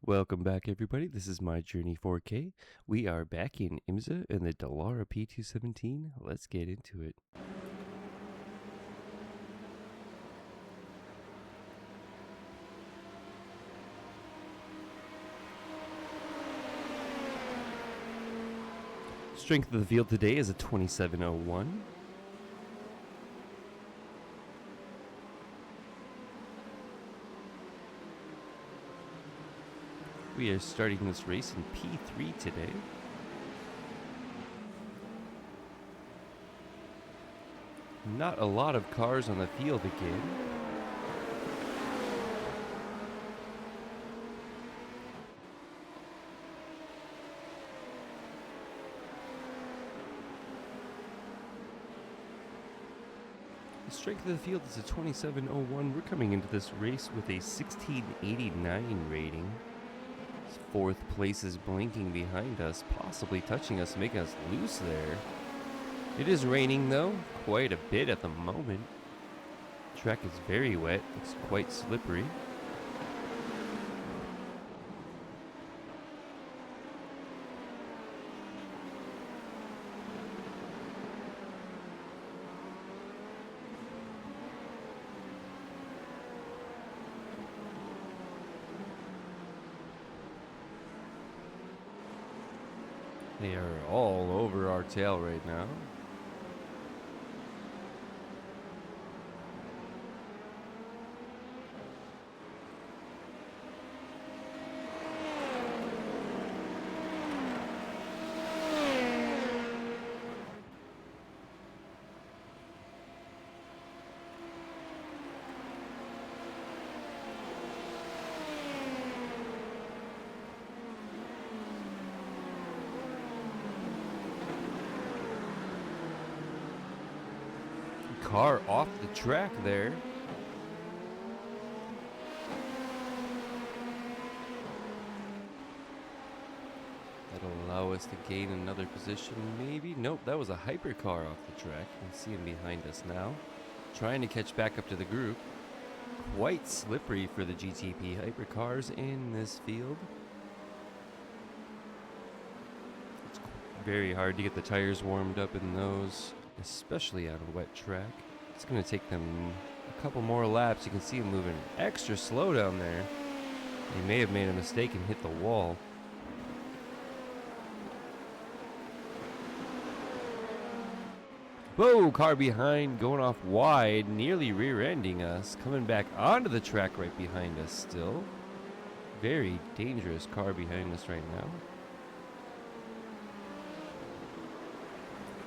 Welcome back, everybody. This is My Journey 4K. We are back in IMSA in the Dallara P217. Let's get into it. Strength of the field today is a 2701. We are starting this race in P3 today. Not a lot of cars on the field again. The strength of the field is a 2701. We're coming into this race with a 1689 rating. Fourth place is blinking behind us, possibly touching us, making us loose there. It is raining though, quite a bit at the moment. The track is very wet, looks quite slippery. They are all over our tail right now. Car off the track there. That'll allow us to gain another position, maybe. Nope, that was a hypercar off the track. You can see him behind us now. Trying to catch back up to the group. Quite slippery for the GTP hypercars in this field. It's very hard to get the tires warmed up in those, especially on a wet track. It's going to take them a couple more laps. You can see them moving extra slow down there. They may have made a mistake and hit the wall. Whoa, car behind, going off wide, nearly rear-ending us, coming back onto the track right behind us still. Very dangerous car behind us right now.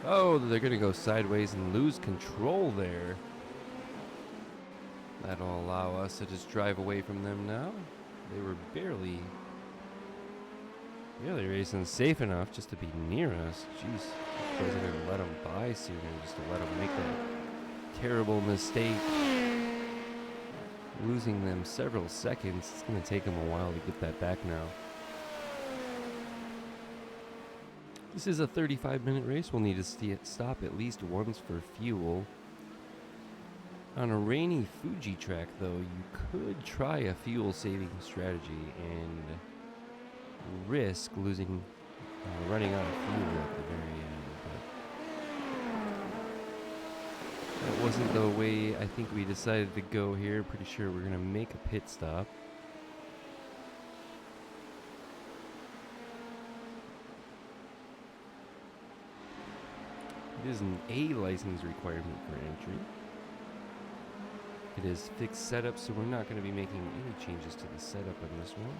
Oh, they're going to go sideways and lose control there. That'll allow us to just drive away from them now. They were barely racing safe enough just to be near us. Jeez, I was going to let them by sooner just to let them make that terrible mistake. Losing them several seconds. It's going to take them a while to get that back now. This is a 35-minute race. We'll need to stop at least once for fuel. On a rainy Fuji track, though, you could try a fuel-saving strategy and risk running out of fuel at the very end. But that wasn't the way I think we decided to go here. Pretty sure we're going to make a pit stop. It is an A license requirement for entry. It is fixed setup, so we're not going to be making any changes to the setup on this one.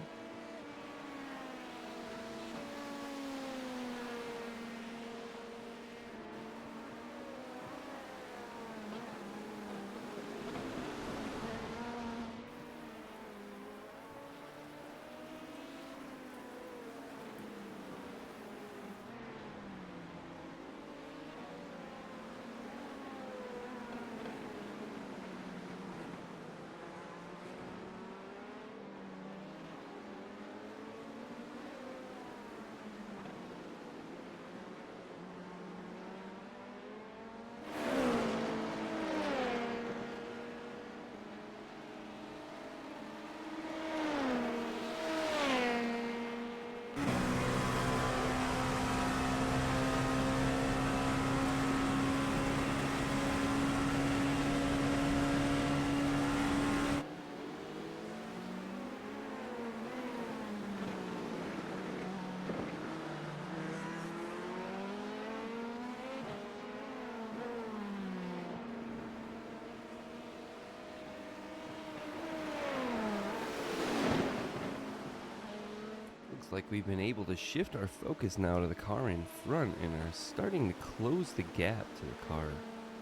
like we've been able to shift our focus now to the car in front and are starting to close the gap to the car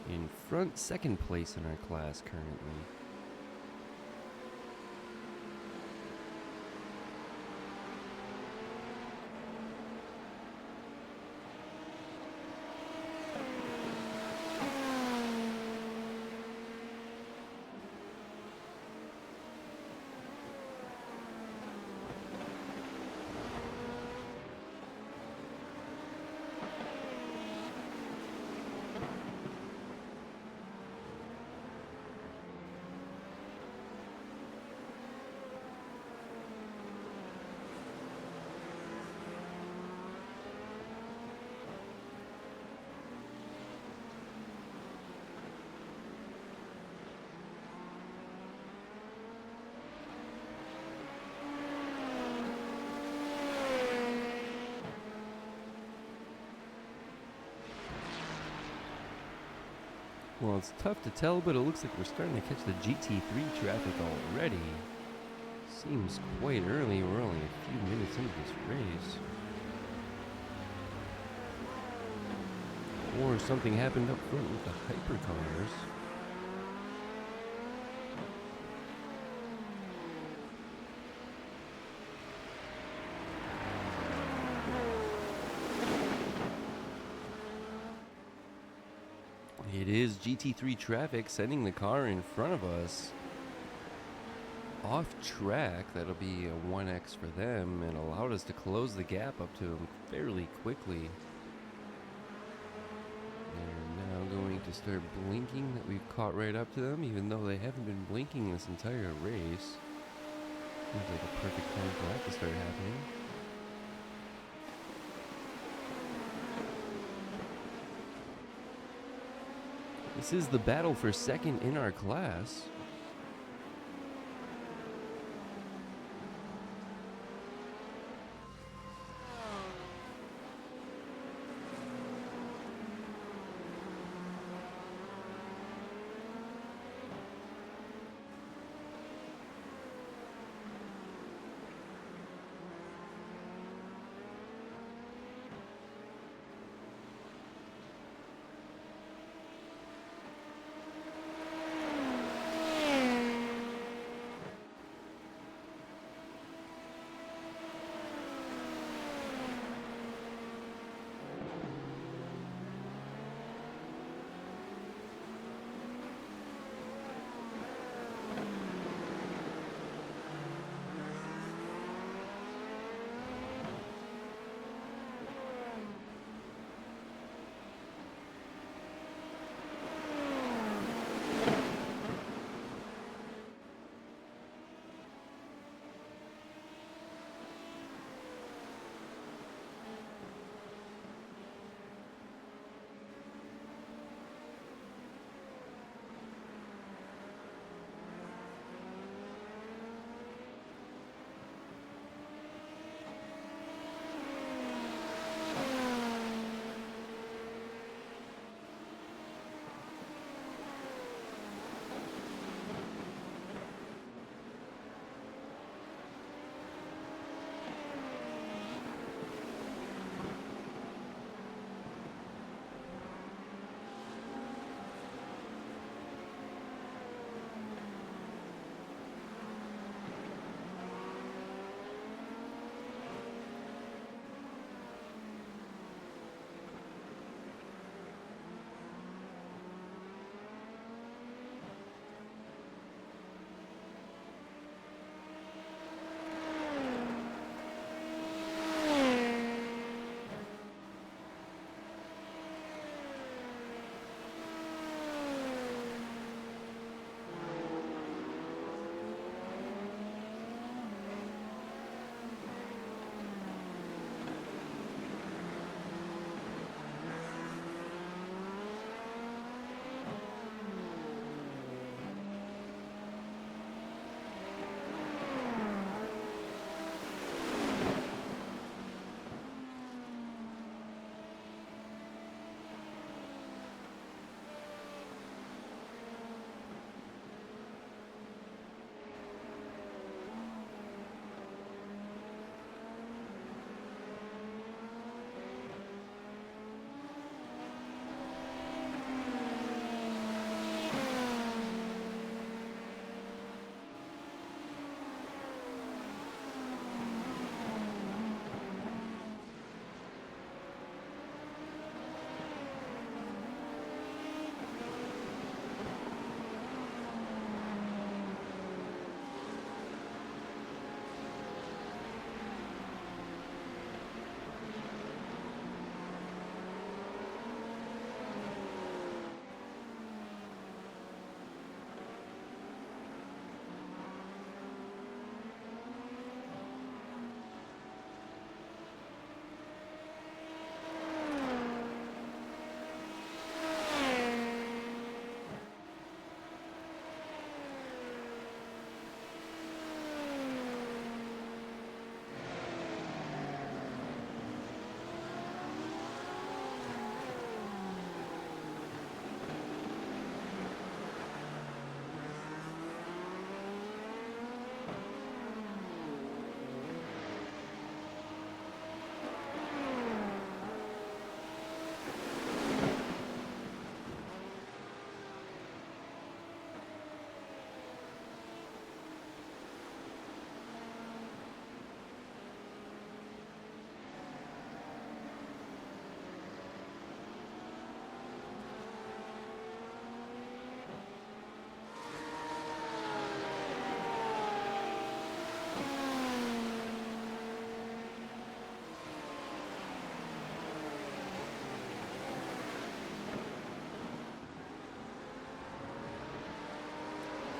in front, second place in our class currently. Well, it's tough to tell, but it looks like we're starting to catch the GT3 traffic already. Seems quite early. We're only a few minutes into this race. Or something happened up front with the hypercars. It is GT3 traffic sending the car in front of us off track. That'll be a 1x for them and allowed us to close the gap up to them fairly quickly. They're now going to start blinking that we've caught right up to them, even though they haven't been blinking this entire race. Seems like a perfect time for that to start happening. This is the battle for second in our class.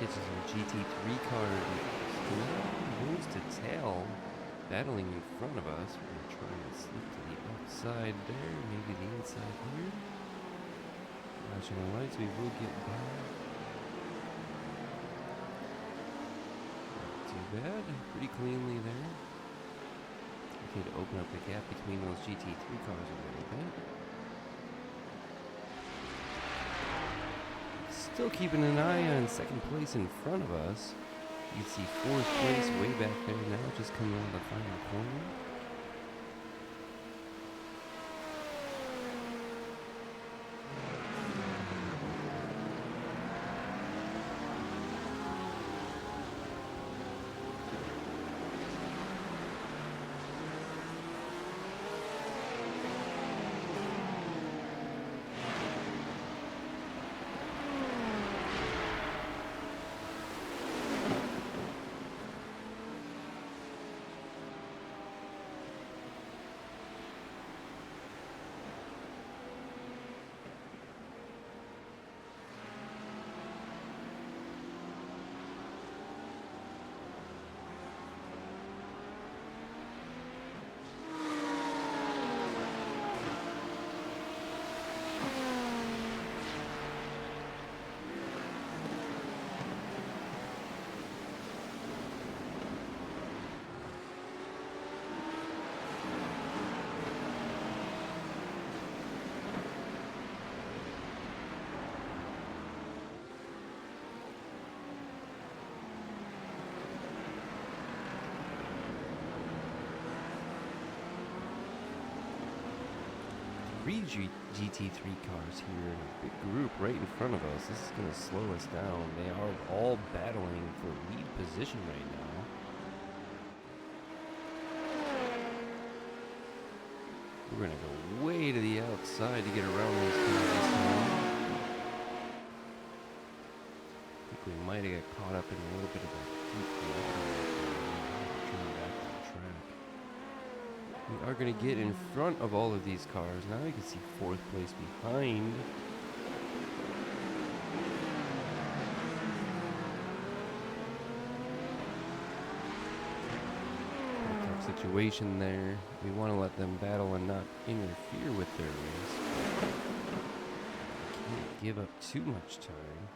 Catches our GT3 car nose to tail, battling in front of us. We're going to try and slip to the outside there, maybe the inside here. Flashing the lights, we will get by. Not too bad, pretty cleanly there. We need to open up the gap between those GT3 cars a little bit. Still keeping an eye on second place in front of us. You can see fourth place way back there now, just coming on the final corner. Three GT3 cars here in a big group right in front of us. This is going to slow us down. They are all battling for lead position right now. We're going to go way to the outside to get around these cars this time. I think we might have got caught up in a little bit of a deep water. Turn back on track. We are going to get in front of all of these cars. Now you can see fourth place behind. Tough situation there. We want to let them battle and not interfere with their race. Can't give up too much time.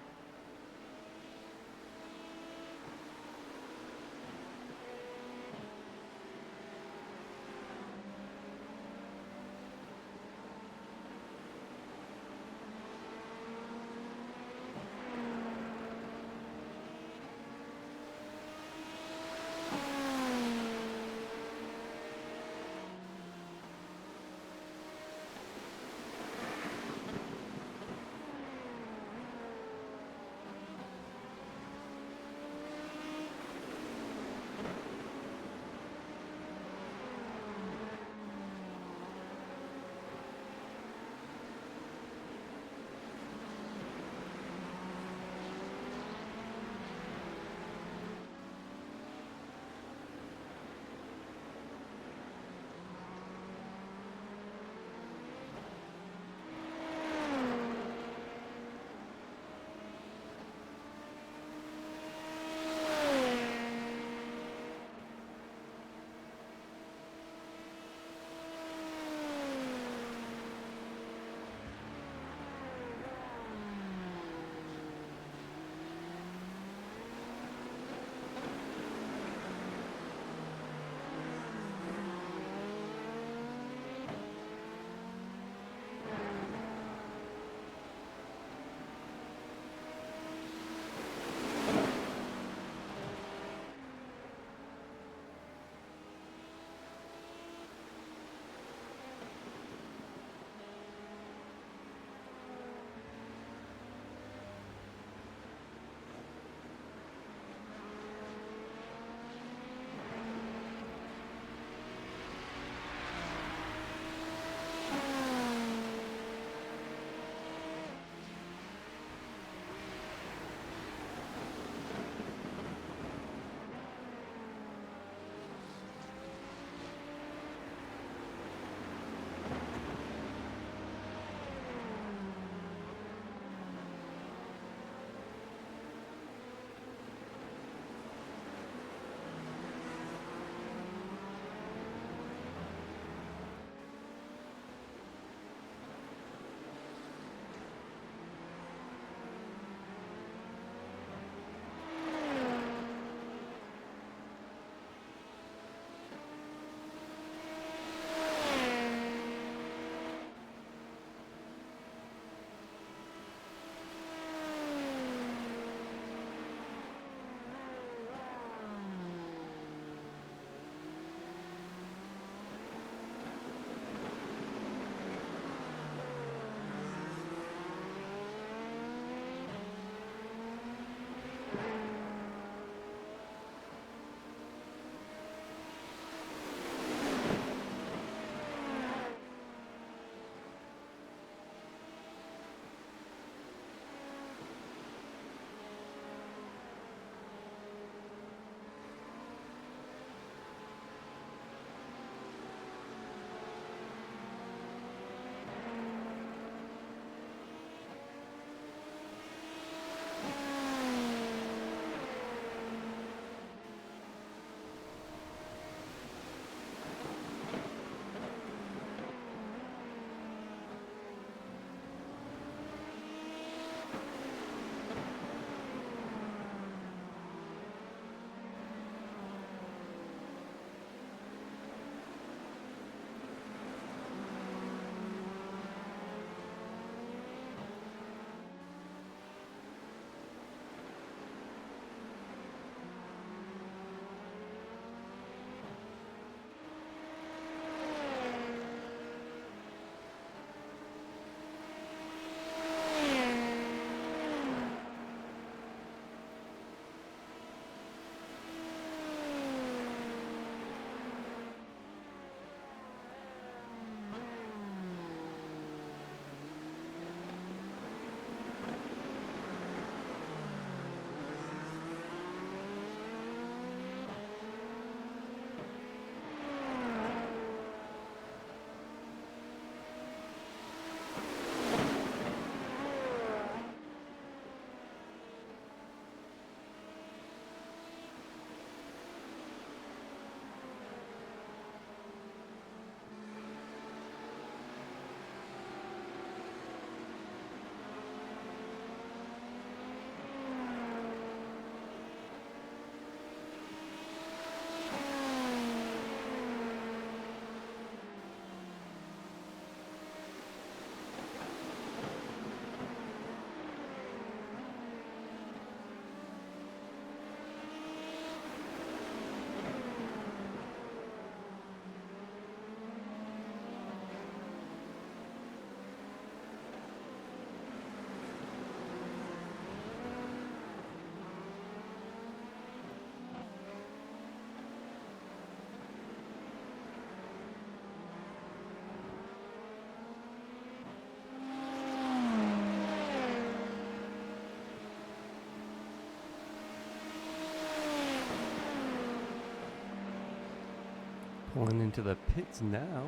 Pulling into the pits now.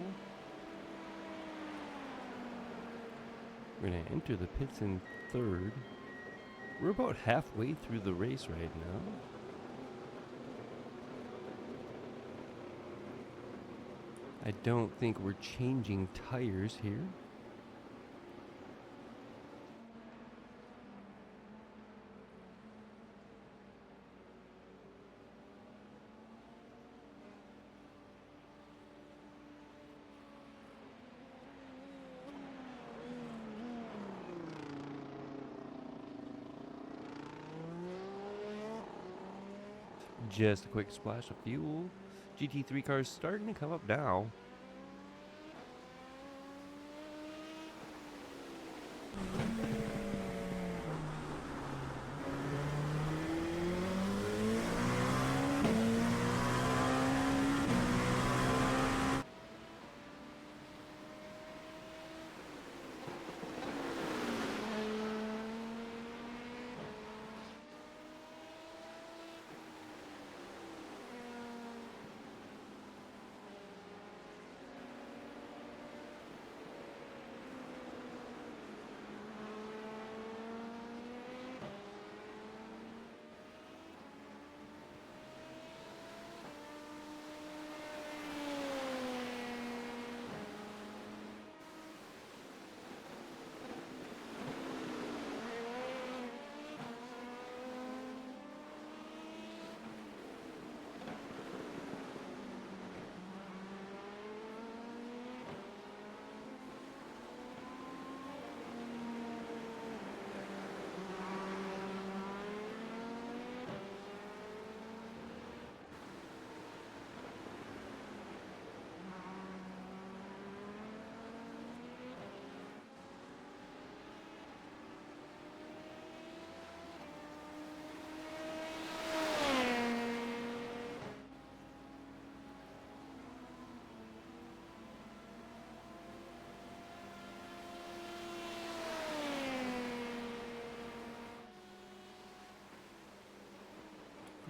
We're going to enter the pits in third. We're about halfway through the race right now. I don't think we're changing tires here. Just a quick splash of fuel. GT3 cars starting to come up now.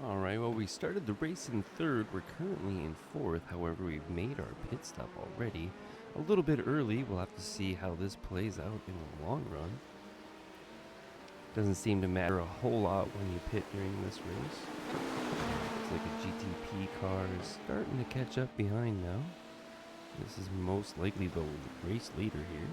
Alright, well, we started the race in third. We're currently in fourth. However, we've made our pit stop already. A little bit early. We'll have to see how this plays out in the long run. Doesn't seem to matter a whole lot when you pit during this race. Looks like a GTP car is starting to catch up behind now. This is most likely the race leader here.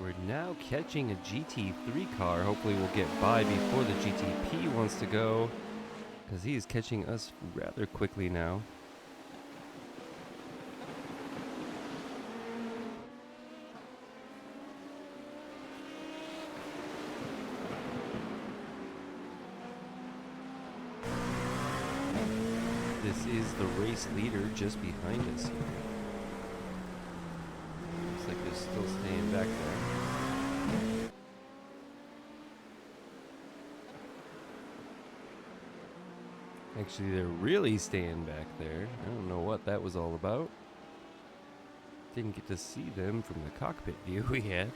We're now catching a GT3 car. Hopefully we'll get by before the GTP wants to go, because he is catching us rather quickly now. This is the race race leader just behind us here. Looks like they're still staying back there. Actually, they're really staying back there. I don't know what that was all about. Didn't get to see them from the cockpit view we had.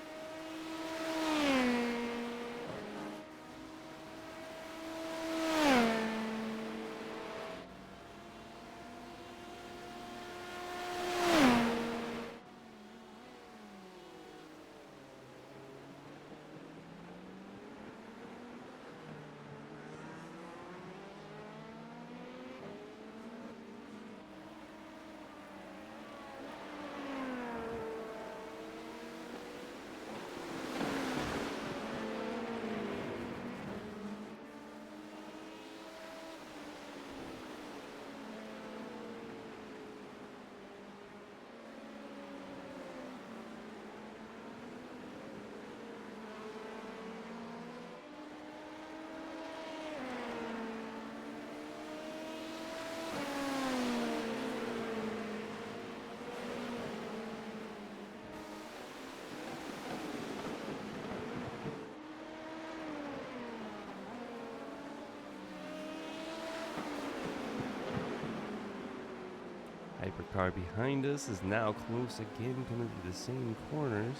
Hypercar behind us is now close again, coming to the same corners.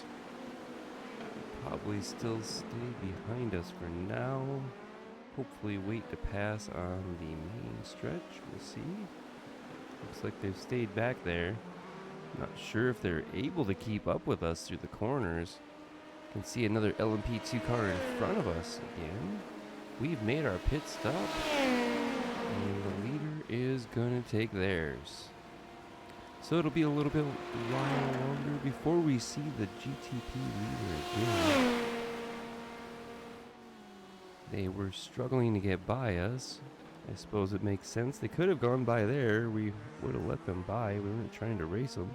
Probably still stay behind us for now. Hopefully wait to pass on the main stretch. We'll see. Looks like they've stayed back there. Not sure if they're able to keep up with us through the corners. Can see another LMP2 car in front of us again. We've made our pit stop. And the leader is gonna take theirs. So it'll be a little bit while longer before we see the GTP leader again. They were struggling to get by us. I suppose it makes sense. They could have gone by there. We would have let them by. We weren't trying to race them.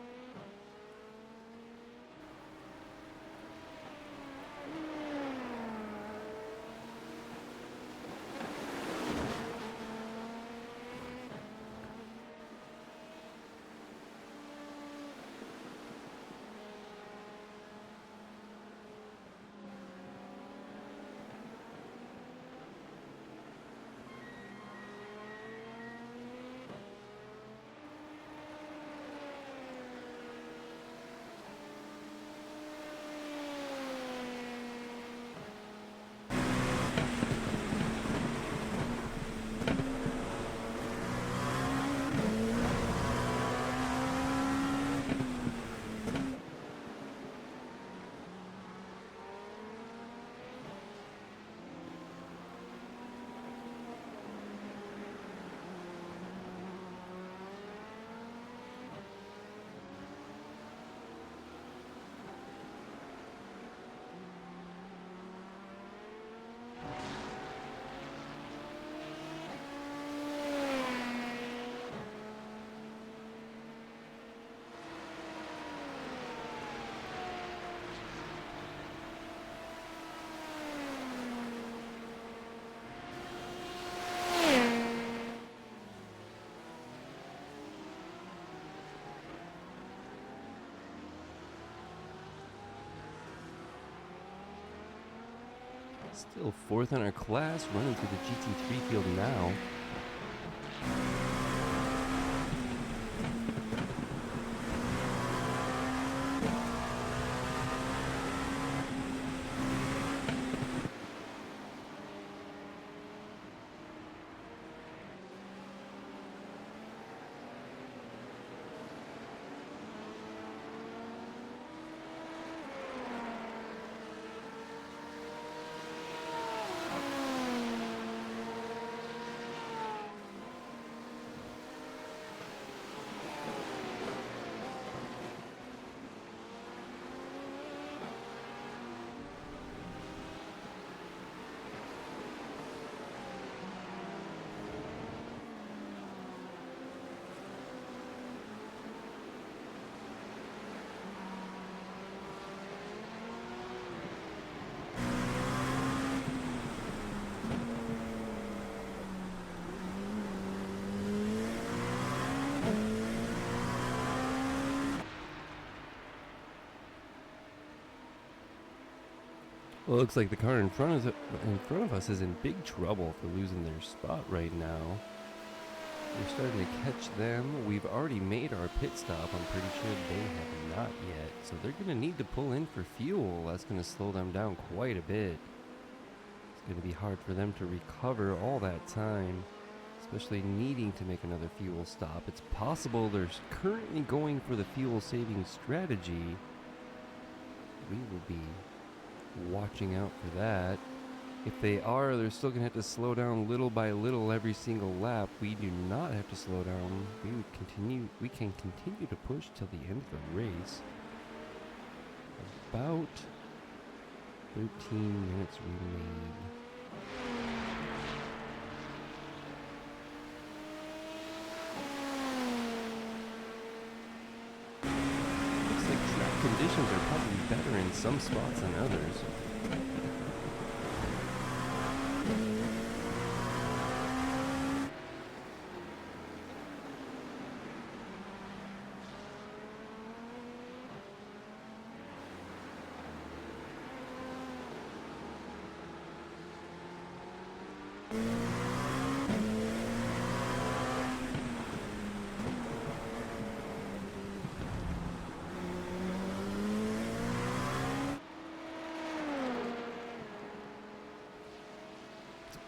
Still fourth in our class, running through the GT3 field now. Well, it looks like the car in front of us is in big trouble for losing their spot right now. We're starting to catch them. We've already made our pit stop. I'm pretty sure they have not yet. So they're going to need to pull in for fuel. That's going to slow them down quite a bit. It's going to be hard for them to recover all that time, especially needing to make another fuel stop. It's possible they're currently going for the fuel saving strategy. We will be watching out for that. If they are, they're still going to have to slow down little by little every single lap. We do not have to slow down. We can continue to push till the end of the race. About 13 minutes remain. Looks like track conditions are probably better in some spots than others.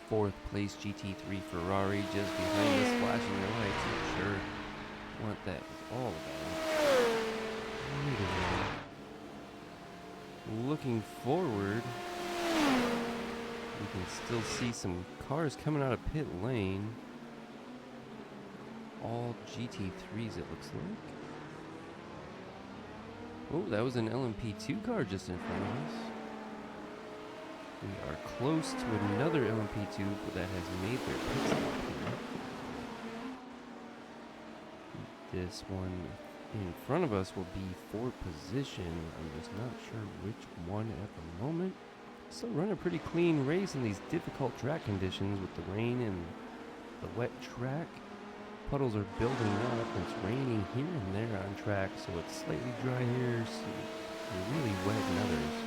Fourth place GT3 Ferrari just behind us, flashing their lights. Not sure what that was all about. Looking forward, we can still see some cars coming out of pit lane. All GT3s, it looks like. Oh, that was an LMP2 car just in front of us. We are close to another LMP2 that has made their pit stop here. This one in front of us will be for position. I'm just not sure which one at the moment. Still run a pretty clean race in these difficult track conditions with the rain and the wet track. Puddles are building up. It's raining here and there on track, so it's slightly dry here, and really wet in others.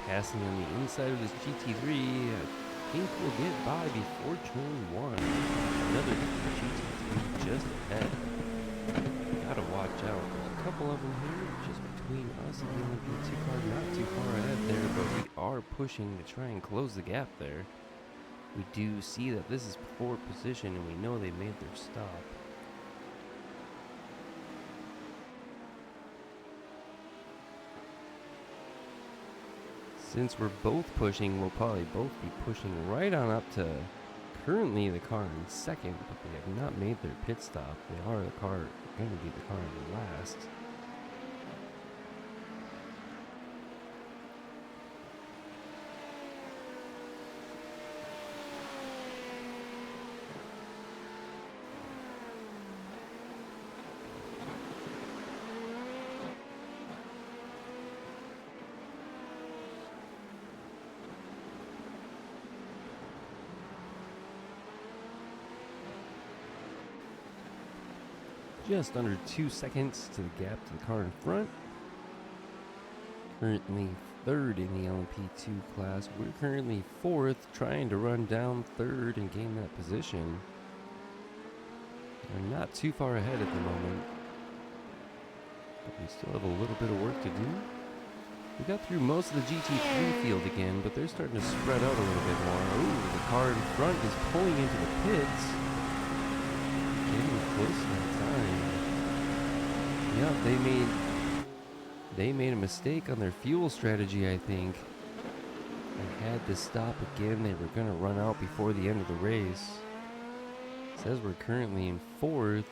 Passing on the inside of this GT3, I think we'll get by before turn 1. Another GT3 just ahead. Gotta watch out. There's a couple of them here just between us and the LMP2 car. Not too far ahead there, but we are pushing to try and close the gap there. We do see that this is before position, and we know they made their stop. Since we're both pushing, we'll probably both be pushing right on up to currently the car in second, but they have not made their pit stop. They are going to be the car in last. Just under 2 seconds to the gap to the car in front. Currently third in the LMP2 class. We're currently fourth, trying to run down third and gain that position. We're not too far ahead at the moment, but we still have a little bit of work to do. We got through most of the GT3 field again, but they're starting to spread out a little bit more. Ooh, the car in front is pulling into the pits. Getting close to that time. Yeah, they made They made a mistake on their fuel strategy, I think. They had to stop again. They were going to run out before the end of the race. It says we're currently in 4th.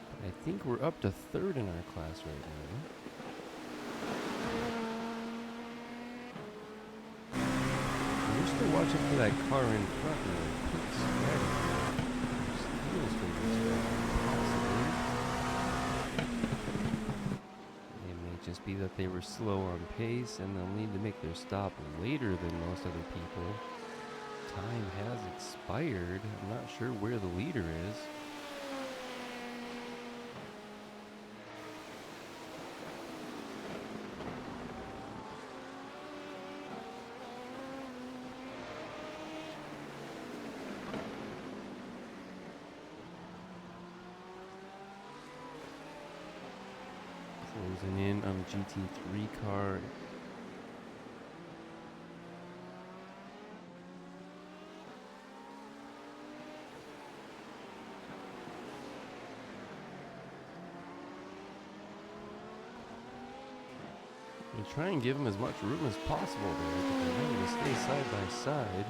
But I think we're up to 3rd in our class right now. We're still watching for that car in front of the just be that they were slow on pace and they'll need to make their stop later than most other people. Time has expired. I'm not sure where the leader is. Closing in on the GT3 car. We try and give them as much room as possible there, but they're having to stay side by side.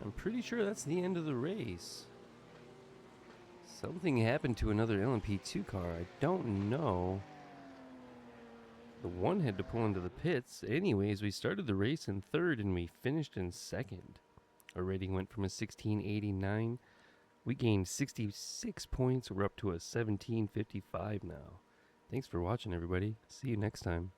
I'm pretty sure that's the end of the race. Something happened to another LMP2 car. I don't know. The one had to pull into the pits. Anyways, we started the race in 3rd and we finished in 2nd. Our rating went from a 1689. We gained 66 points. We're up to a 1755 now. Thanks for watching, everybody. See you next time.